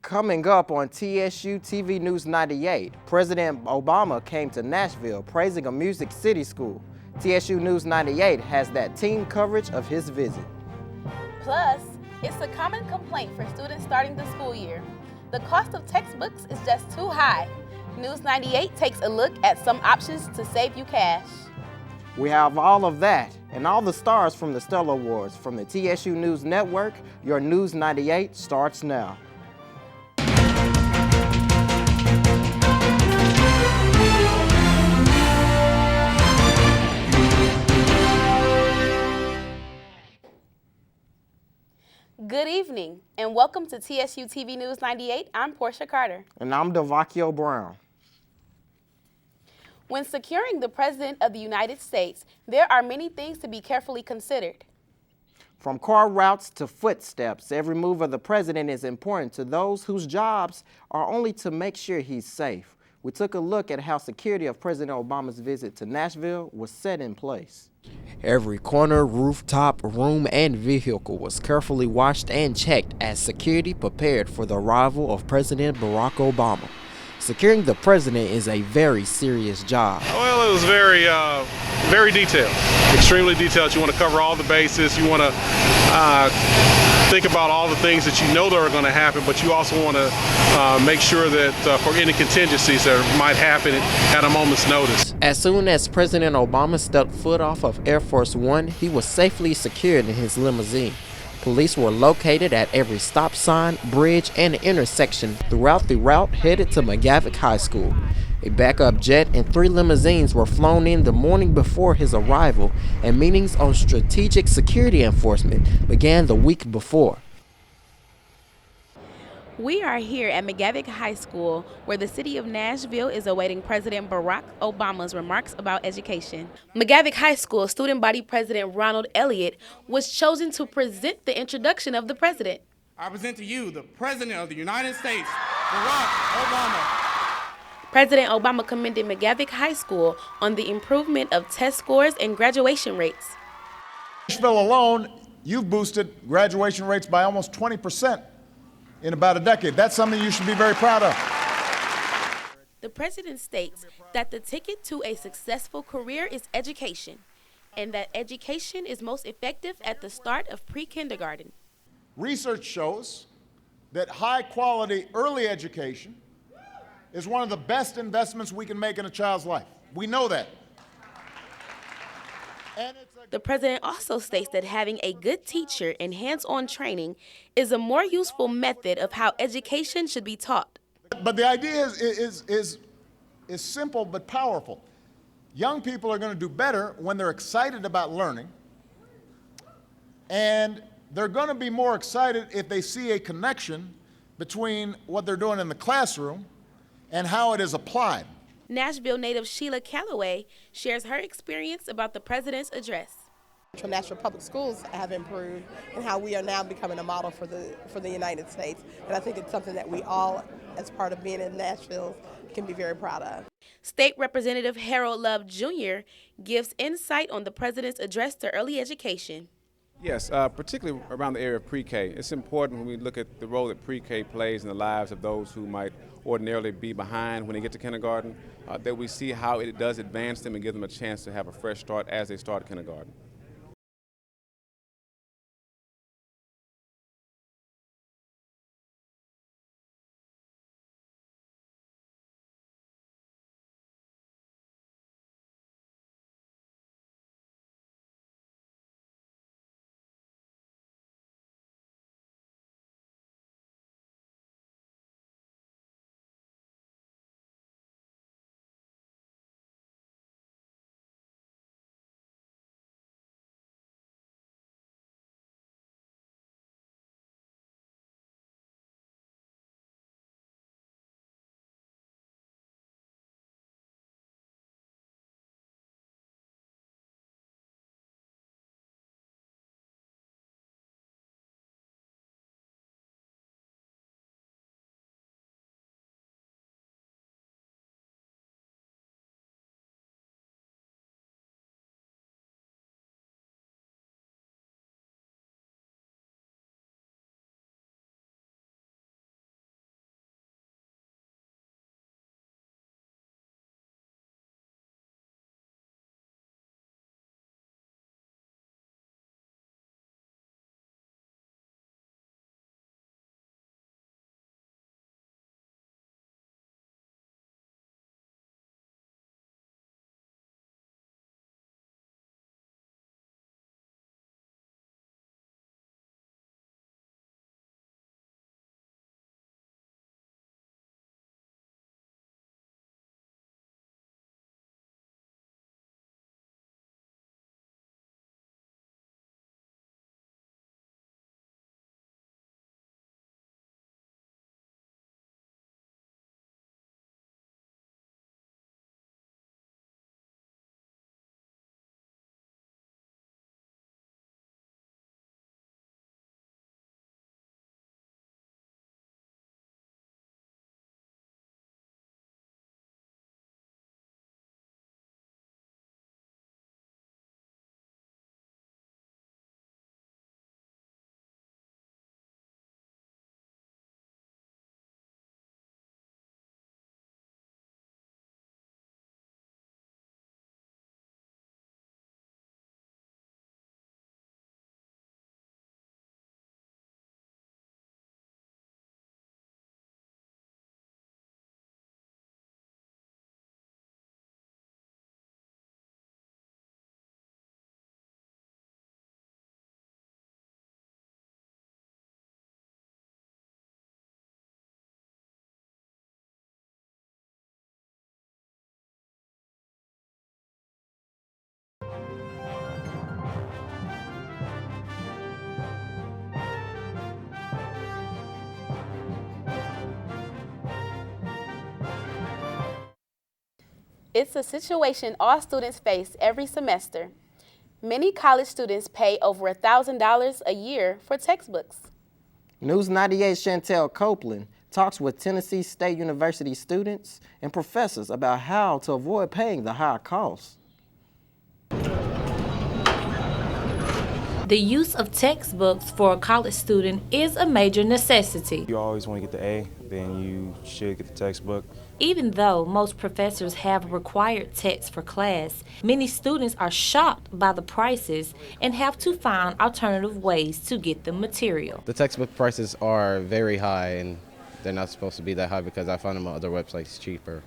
Coming up on TSU TV News 98, President Obama came to Nashville praising a Music City school. TSU News 98 has that team coverage of his visit. Plus, it's a common complaint for students starting the school year. The cost of textbooks is just too high. News 98 takes a look at some options to save you cash. We have all of that and all the stars from the Stellar Awards from the TSU News Network. Your News 98 starts now. Good evening and welcome to TSU TV News 98. I'm Porchia Carter. And I'm Delvakio Brown. When securing the President of the United States, there are many things to be carefully considered. From car routes to footsteps, every move of the President is important to those whose jobs are only to make sure he's safe. We took a look at how security of President Obama's visit to Nashville was set in place. Every corner, rooftop, room, and vehicle was carefully watched and checked as security prepared for the arrival of President Barack Obama. Securing the president is a very serious job. Well, it was very detailed, extremely detailed. You want to cover all the bases. You want to think about all the things that you know that are going to happen, but you also want to make sure that for any contingencies that might happen at a moment's notice. As soon as President Obama stepped foot off of Air Force One, he was safely secured in his limousine. Police were located at every stop sign, bridge, and intersection throughout the route headed to McGavick High School. A backup jet and 3 limousines were flown in the morning before his arrival, and meetings on strategic security enforcement began the week before. We are here at McGavick High School, where the city of Nashville is awaiting President Barack Obama's remarks about education. McGavick High School student body president Ronald Elliott was chosen to present the introduction of the president. I present to you the President of the United States, Barack Obama. President Obama commended McGavick High School on the improvement of test scores and graduation rates. Nashville alone, you've boosted graduation rates by almost 20%. In about a decade. That's something you should be very proud of. The president states that the ticket to a successful career is education, and that education is most effective at the start of pre-kindergarten. Research shows that high-quality early education is one of the best investments we can make in a child's life. We know that. The president also states that having a good teacher and hands-on training is a more useful method of how education should be taught. But the idea is simple but powerful. Young people are going to do better when they're excited about learning, and they're going to be more excited if they see a connection between what they're doing in the classroom and how it is applied. Nashville native Sheila Callaway shares her experience about the president's address. Nashville public schools have improved and how we are now becoming a model for the United States. And I think it's something that we all, as part of being in Nashville, can be very proud of. State Representative Harold Love Jr. gives insight on the president's address to early education. Yes, particularly around the area of pre-K. It's important when we look at the role that pre-K plays in the lives of those who might ordinarily be behind when they get to kindergarten, that we see how it does advance them and give them a chance to have a fresh start as they start kindergarten. It's a situation all students face every semester. Many college students pay over $1,000 a year for textbooks. News 98's Chantell Copeland talks with Tennessee State University students and professors about how to avoid paying the high costs. The use of textbooks for a college student is a major necessity. You always want to get the A, then you should get the textbook. Even though most professors have required text for class, many students are shocked by the prices and have to find alternative ways to get the material. The textbook prices are very high, and they're not supposed to be that high because I found them on other websites cheaper.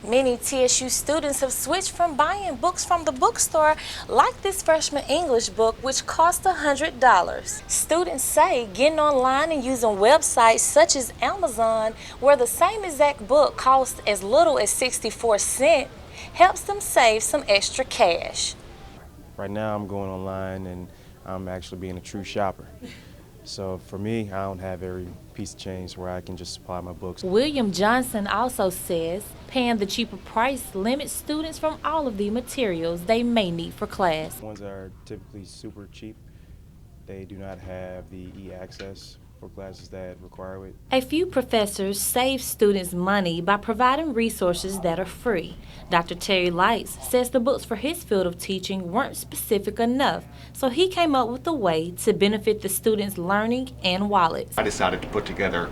Many TSU students have switched from buying books from the bookstore, like this freshman English book, which cost $100. Students say getting online and using websites such as Amazon, where the same exact book costs as little as 64 cents, helps them save some extra cash. Right now I'm going online and I'm actually being a true shopper. So for me, I don't have every piece of change where I can just supply my books. William Johnson also says paying the cheaper price limits students from all of the materials they may need for class. Ones that are typically super cheap, they do not have the e-access for classes that require it. A few professors save students money by providing resources that are free. Dr. Tyra Laster says the books for his field of teaching weren't specific enough, so he came up with a way to benefit the students' learning and wallets. I decided to put together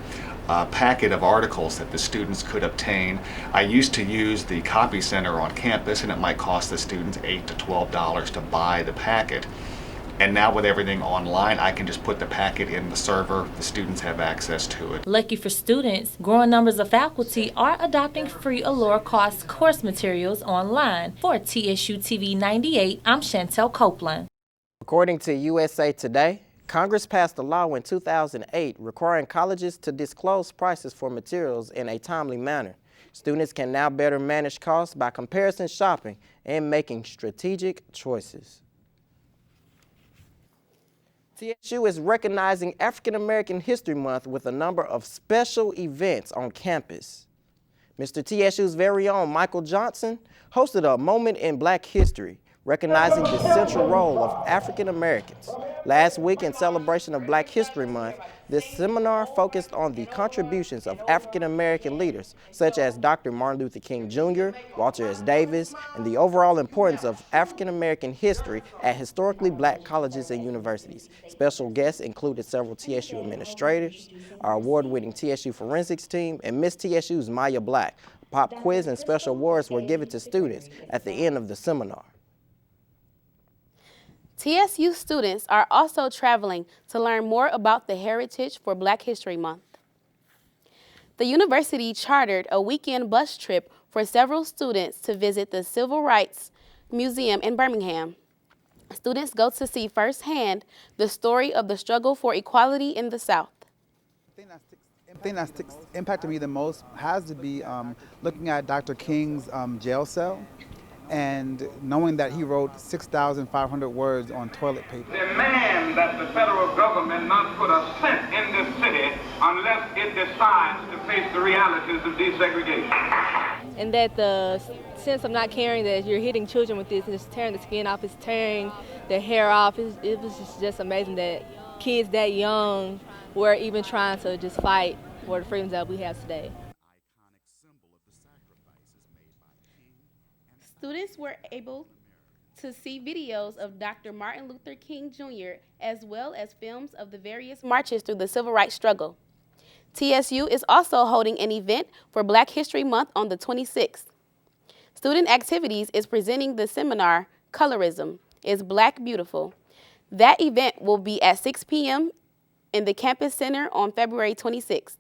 a packet of articles that the students could obtain. I used to use the copy center on campus, and it might cost the students $8 to $12 to buy the packet. And now with everything online, I can just put the packet in the server. The students have access to it. Lucky for students, growing numbers of faculty are adopting free or lower cost course materials online. For TSU TV 98, I'm Chantell Copeland. According to USA Today, Congress passed a law in 2008 requiring colleges to disclose prices for materials in a timely manner. Students can now better manage costs by comparison shopping and making strategic choices. TSU is recognizing African American History Month with a number of special events on campus. Mr. TSU's very own Michael Johnson hosted a moment in Black history, recognizing the central role of African Americans. Last week, in celebration of Black History Month, this seminar focused on the contributions of African American leaders, such as Dr. Martin Luther King Jr., Walter S. Davis, and the overall importance of African American history at historically Black colleges and universities. Special guests included several TSU administrators, our award-winning TSU forensics team, and Miss TSU's Maya Black. A pop quiz and special awards were given to students at the end of the seminar. TSU students are also traveling to learn more about the heritage for Black History Month. The university chartered a weekend bus trip for several students to visit the Civil Rights Museum in Birmingham. Students go to see firsthand the story of the struggle for equality in the South. The thing that's impacted me the most has to be looking at Dr. King's jail cell and knowing that he wrote 6,500 words on toilet paper. Demand that the federal government not put a cent in this city unless it decides to face the realities of desegregation. And that the sense of not caring that you're hitting children with this and just tearing the skin off, it's tearing the hair off. It was just amazing that kids that young were even trying to just fight for the freedoms that we have today. Students were able to see videos of Dr. Martin Luther King Jr. as well as films of the various marches through the civil rights struggle. TSU is also holding an event for Black History Month on the 26th. Student Activities is presenting the seminar, Colorism is Black Beautiful. That event will be at 6 p.m. in the Campus Center on February 26th.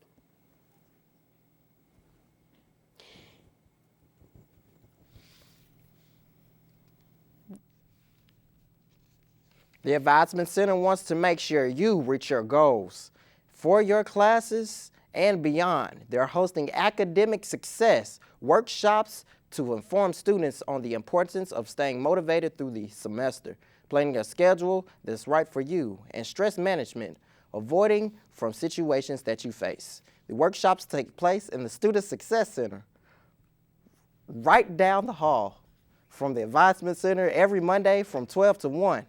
The Advisement Center wants to make sure you reach your goals for your classes and beyond. They're hosting academic success workshops to inform students on the importance of staying motivated through the semester, planning a schedule that's right for you, and stress management, avoiding from situations that you face. The workshops take place in the Student Success Center. right down the hall from the Advisement Center every Monday from 12 to 1.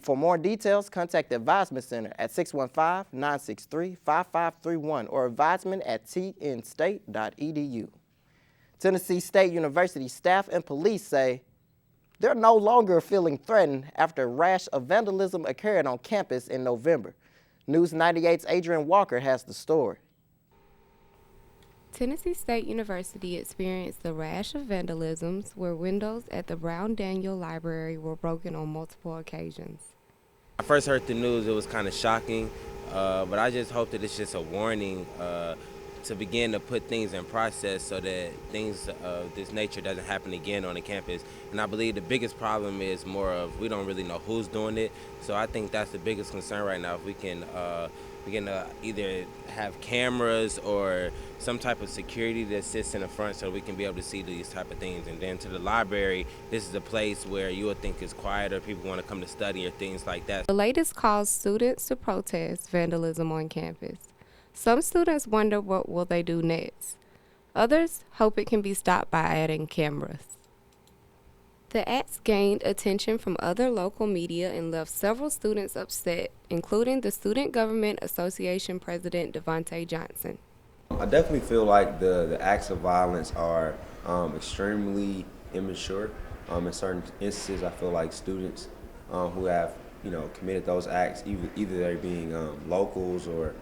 For more details, contact the Advisement Center at 615-963-5531 or advisement@tnstate.edu. Tennessee State University staff and police say they're no longer feeling threatened after a rash of vandalism occurred on campus in November. News 98's Adrianne Walker has the story. Tennessee State University experienced a rash of vandalisms where windows at the Brown Daniel Library were broken on multiple occasions. I first heard the news, it was kind of shocking, but I just hope that it's just a warning to begin to put things in process so that things of this nature doesn't happen again on the campus. And I believe the biggest problem is more of we don't really know who's doing it. So I think that's the biggest concern right now. If we can begin to either have cameras or some type of security that sits in the front so we can be able to see these type of things. And then to the library, this is a place where you would think is quieter, people want to come to study or things like that. The latest caused students to protest vandalism on campus. Some students wonder what will they do next. Others hope it can be stopped by adding cameras. The acts gained attention from other local media and left several students upset, including the Student Government Association President Devontae Johnson. I definitely feel like the acts of violence are extremely immature. In certain instances, I feel like students who have committed those acts, either they're being locals or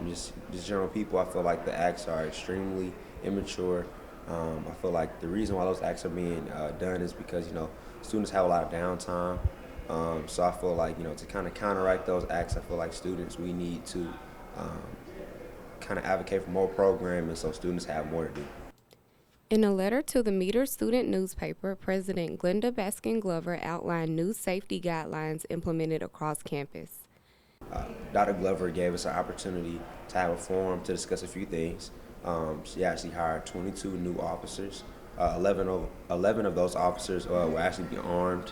just general people, I feel like the acts are extremely immature. I feel like the reason why those acts are being done is because students have a lot of downtime. So I feel like to kind of counteract those acts, I feel like students, we need to kind of advocate for more programming so students have more to do. In a letter to the Meter student newspaper, President Glenda Baskin Glover outlined new safety guidelines implemented across campus. Dr. Glover gave us an opportunity to have a forum to discuss a few things. She actually hired 22 new officers. 11 of those officers will actually be armed.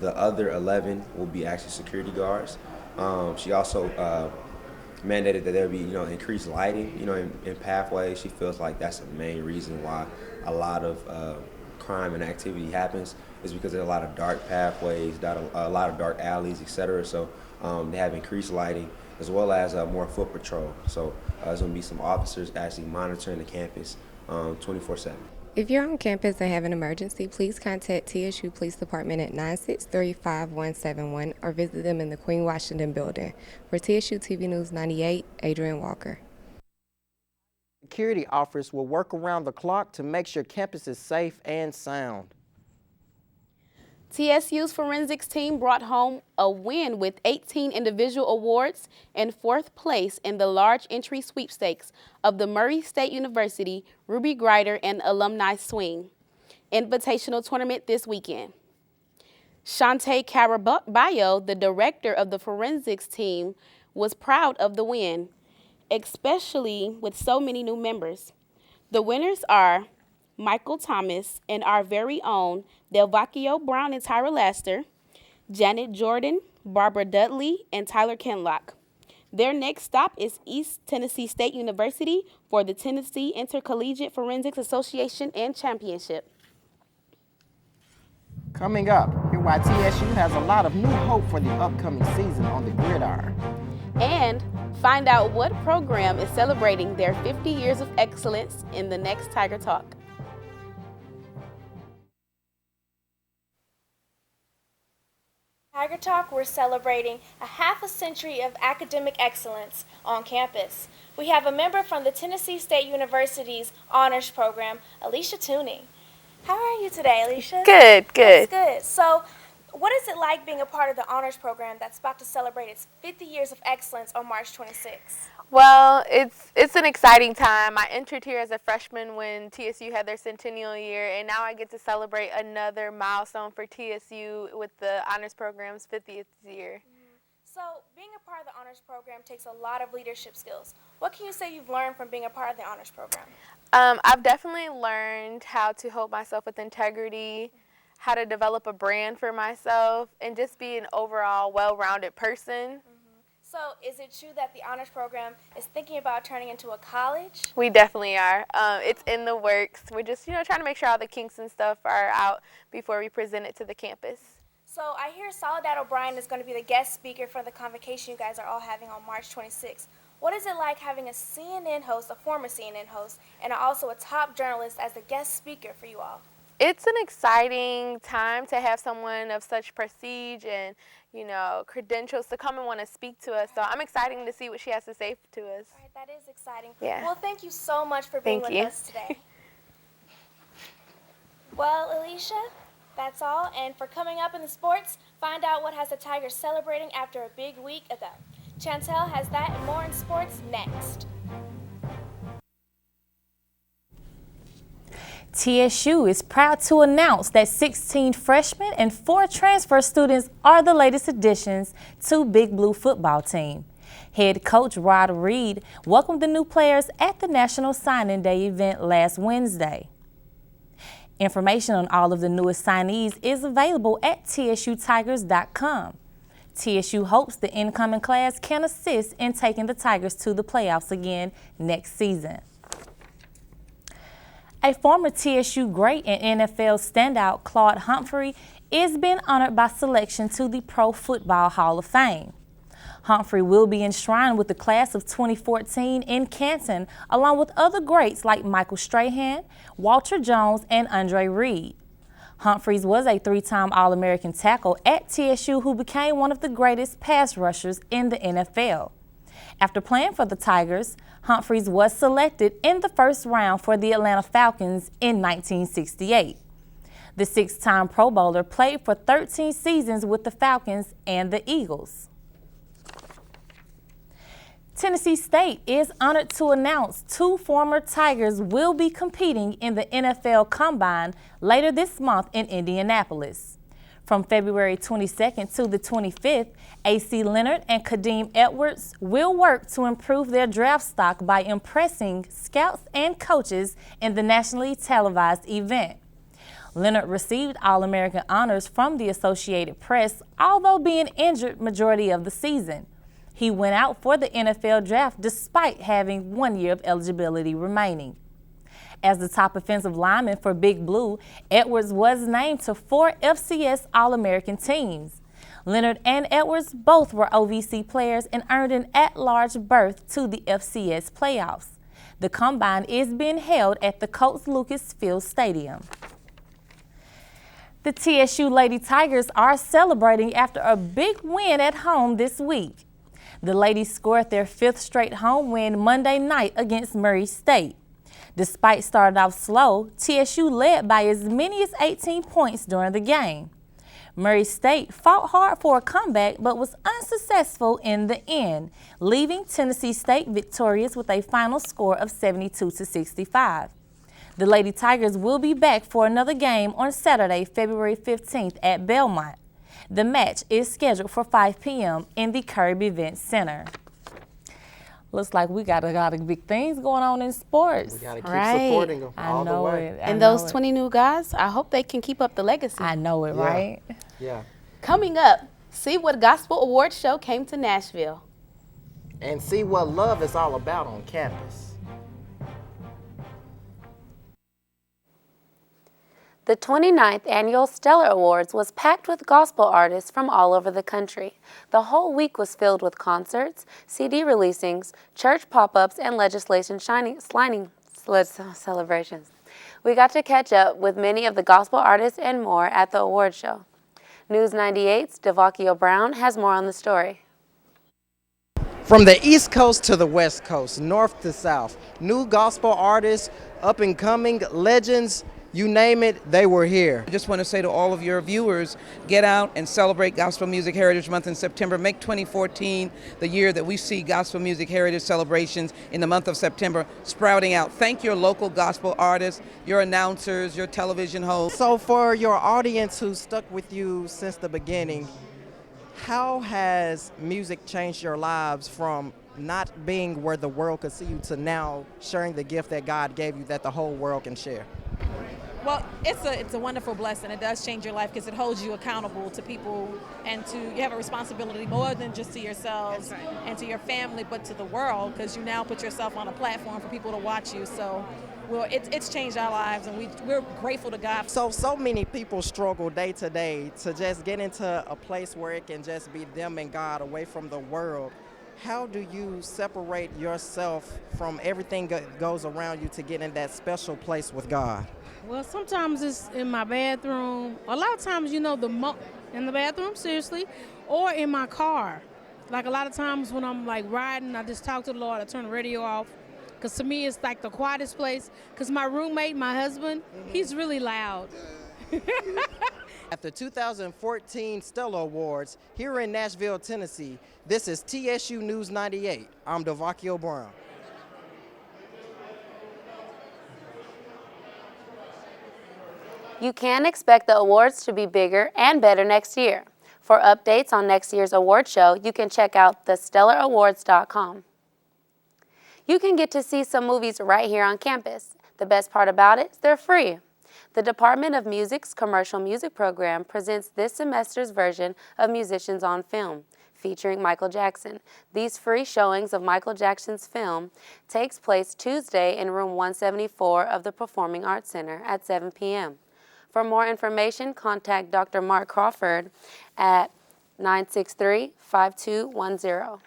The other 11 will be actually security guards. She also mandated that there be increased lighting in pathways. She feels like that's the main reason why a lot of crime and activity happens is because there are a lot of dark pathways, a lot of dark alleys, etc. So they have increased lighting as well as more foot patrol. So there's going to be some officers actually monitoring the campus 24/7. If you're on campus and have an emergency, please contact TSU Police Department at 963-5171 or visit them in the Queen Washington building. For TSU TV News 98, Adrianne Walker. Security officers will work around the clock to make sure campus is safe and sound. TSU's forensics team brought home a win with 18 individual awards and 4th place in the large entry sweepstakes of the Murray State University Ruby Gaither and Alumni Swing Invitational Tournament this weekend. Chantell Copeland, the director of the forensics team, was proud of the win, especially with so many new members. The winners are Michael Thomas and our very own Delvakio Brown and Tyra Laster, Janet Jordan, Barbara Dudley, and Tyler Kenlock. Their next stop is East Tennessee State University for the Tennessee Intercollegiate Forensics Association and Championship. Coming up, hear why TSU has a lot of new hope for the upcoming season on the gridiron. And find out what program is celebrating their 50 years of excellence in the next Tiger Talk. Tiger Talk, we're celebrating a half a century of academic excellence on campus. We have a member from the Tennessee State University's honors program, Alisha Tunning. How are you today, Alisha? Good. That's good. So, what is it like being a part of the honors program that's about to celebrate its 50 years of excellence on March 26th? Well, it's an exciting time. I entered here as a freshman when TSU had their centennial year, and now I get to celebrate another milestone for TSU with the honors program's 50th year. So, being a part of the honors program takes a lot of leadership skills. What can you say you've learned from being a part of the honors program? I've definitely learned how to hold myself with integrity, how to develop a brand for myself, and just be an overall well-rounded person. So, is it true that the honors program is thinking about turning into a college? We definitely are. It's in the works. We're just, trying to make sure all the kinks and stuff are out before we present it to the campus. So, I hear Soledad O'Brien is going to be the guest speaker for the convocation you guys are all having on March 26th. What is it like having a CNN host, a former CNN host, and also a top journalist as the guest speaker for you all? It's an exciting time to have someone of such prestige and, credentials to come and want to speak to us. So I'm excited to see what she has to say to us. All right, that is exciting. Yeah. Well, thank you so much for being with us today. Well, Alisha, that's all. And for coming up in the sports, find out what has the Tigers celebrating after a big week ago. Chantell has that and more in sports next. TSU is proud to announce that 16 freshmen and 4 transfer students are the latest additions to Big Blue football team. Head coach Rod Reed welcomed the new players at the National Signing Day event last Wednesday. Information on all of the newest signees is available at tsutigers.com. TSU hopes the incoming class can assist in taking the Tigers to the playoffs again next season. A former TSU great and NFL standout, Claude Humphrey, is being honored by selection to the Pro Football Hall of Fame. Humphrey will be enshrined with the class of 2014 in Canton, along with other greats like Michael Strahan, Walter Jones, and Andre Reed. Humphreys was a 3-time All-American tackle at TSU who became one of the greatest pass rushers in the NFL. After playing for the Tigers, Humphreys was selected in the first round for the Atlanta Falcons in 1968. The 6-time Pro Bowler played for 13 seasons with the Falcons and the Eagles. Tennessee State is honored to announce 2 former Tigers will be competing in the NFL Combine later this month in Indianapolis. From February 22nd to the 25th, A.C. Leonard and Kadeem Edwards will work to improve their draft stock by impressing scouts and coaches in the nationally televised event. Leonard received All-American honors from the Associated Press, although being injured majority of the season. He went out for the NFL draft despite having 1 year of eligibility remaining. As the top offensive lineman for Big Blue, Edwards was named to 4 FCS All-American teams. Leonard and Edwards both were OVC players and earned an at-large berth to the FCS playoffs. The combine is being held at the Coates Lucas Field Stadium. The TSU Lady Tigers are celebrating after a big win at home this week. The ladies scored their 5th straight home win Monday night against Murray State. Despite starting off slow, TSU led by as many as 18 points during the game. Murray State fought hard for a comeback but was unsuccessful in the end, leaving Tennessee State victorious with a final score of 72-65. The Lady Tigers will be back for another game on Saturday, February 15th at Belmont. The match is scheduled for 5 p.m. in the Kirby Event Center. Looks like we got a lot of big things going on in sports. We got to keep supporting them all the way. And those 20 new guys, I hope they can keep up the legacy. I know it, right? Yeah. Coming up, see what Gospel Awards show came to Nashville. And see what love is all about on campus. The 29th Annual Stellar Awards was packed with gospel artists from all over the country. The whole week was filled with concerts, CD releasings, church pop-ups, and legislation celebrations. We got to catch up with many of the gospel artists and more at the award show. News 98's Delvakio Brown has more on the story. From the East Coast to the West Coast, North to South, new gospel artists, up-and-coming legends, you name it, they were here. I just want to say to all of your viewers, get out and celebrate Gospel Music Heritage Month in September. Make 2014 the year that we see Gospel Music Heritage celebrations in the month of September sprouting out. Thank your local gospel artists, your announcers, your television hosts. So for your audience who stuck with you since the beginning, how has music changed your lives from not being where the world could see you to now sharing the gift that God gave you that the whole world can share? Well, it's a wonderful blessing. It does change your life because it holds you accountable to people, and you have a responsibility more than just to yourselves and to your family, but to the world, because you now put yourself on a platform for people to watch you. So, well, it's changed our lives, and we're grateful to God. So many people struggle day to day to just get into a place where it can just be them and God, away from the world. How do you separate yourself from everything that goes around you to get in that special place with God? Well, sometimes it's in my bathroom. A lot of times, in the bathroom, seriously, or in my car. Like a lot of times when I'm like riding, I just talk to the Lord. I turn the radio off. Because to me, it's like the quietest place. Because my roommate, my husband, he's really loud. At the 2014 Stellar Awards here in Nashville, Tennessee, this is TSU News 98. I'm Delvakio Brown. You can expect the awards to be bigger and better next year. For updates on next year's award show, you can check out thestellarawards.com. You can get to see some movies right here on campus. The best part about it, they're free. The Department of Music's commercial music program presents this semester's version of Musicians on Film, featuring Michael Jackson. These free showings of Michael Jackson's film takes place Tuesday in room 174 of the Performing Arts Center at 7 p.m. For more information, contact Dr. Mark Crawford at 963-5210.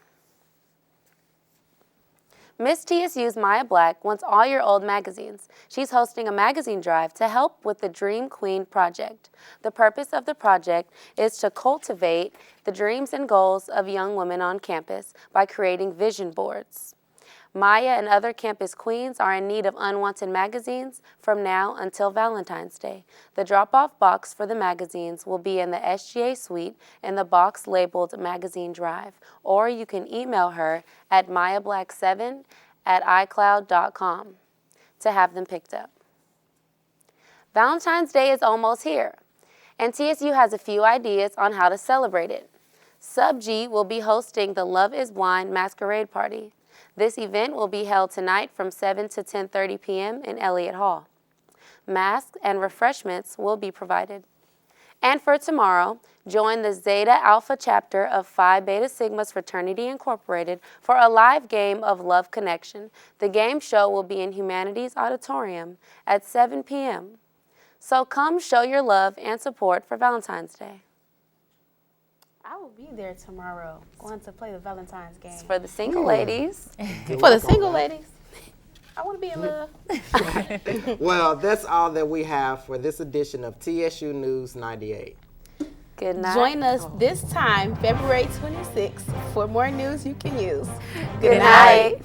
Miss TSU's Maya Black wants all your old magazines. She's hosting a magazine drive to help with the Dream Queen project. The purpose of the project is to cultivate the dreams and goals of young women on campus by creating vision boards. Maya and other campus queens are in need of unwanted magazines from now until Valentine's Day. The drop-off box for the magazines will be in the SGA suite in the box labeled Magazine Drive, or you can email her at mayablack7@icloud.com to have them picked up. Valentine's Day is almost here, and TSU has a few ideas on how to celebrate it. Sub G will be hosting the Love is Blind Masquerade Party. This event will be held tonight from 7 to 10:30 p.m. in Elliott Hall. Masks and refreshments will be provided. And for tomorrow, join the Zeta Alpha chapter of Phi Beta Sigma's Fraternity Incorporated for a live game of Love Connection. The game show will be in Humanities Auditorium at 7 p.m. So come show your love and support for Valentine's Day. I will be there tomorrow, going to play the Valentine's game. It's for the single ladies. For the single ladies. I want to be in love. Well, that's all that we have for this edition of TSU News 98. Good night. Join us this time, February 26th, for more news you can use. Good night.